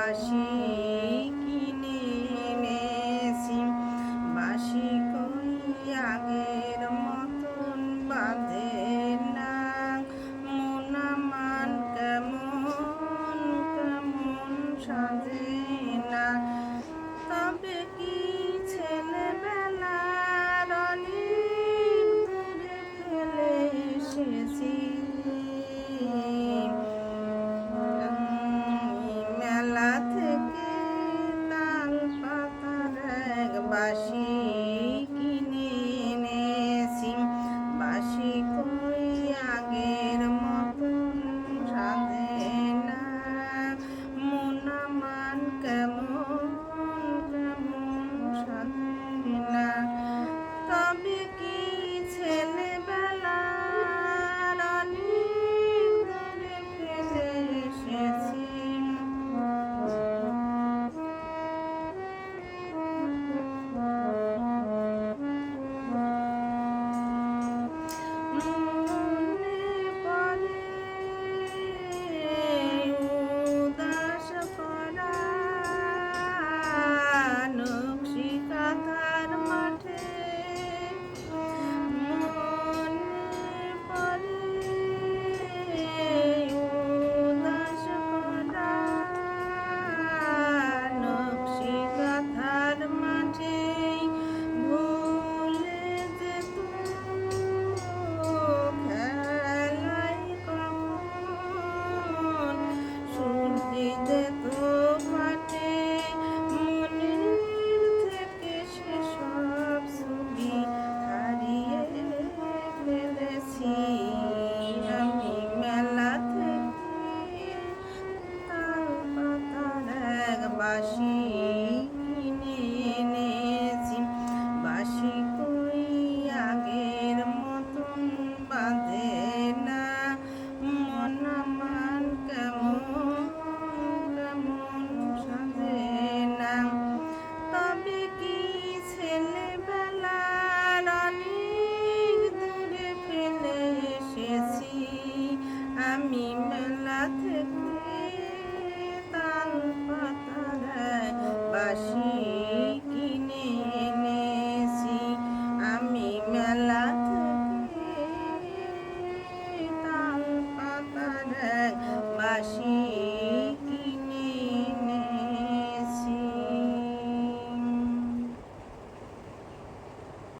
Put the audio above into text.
বাঁশি কিনে এনেছি, বাঁশি কই আগের মতন বাজে না, মন আমার কেমন কেমন সাজে না। তবে কি ছেলেবেলার অনেক দূরে ফেলে এসেছি, মেলা থেকে তাল পাতার এক বাঁশি কিনে এনেছি, বাঁশি কই আগের মতন সাজে না, মন আমার কেমন কেমন সাজে না। তবে কি ছেলেবেলার অনেক দূরে ফেলে এসেছি, মনে পড়ে উদাস করা নকশি কাঁথার মাঠে, মনে পড়ে উদাস করা নকশি কাঁথার মাঠে, ভুলে যেত খেলায় কখন সূর্যি যেত ফাটে, মনের থেকে সেসব ছবি হারিয়ে ফেলেছি আমি, মেলা থেকে তাল পাতার এক বাঁশি কিনে এনেছি, বাঁশি কই আগের মতন বাজে না, মন আমার কেমন কেমন সাজে না। তবে কি ছেলেবেলার অনেক দূরে ফেলে এসেছি আমি, মেলা থেকে তাল পাতার এক বাঁশি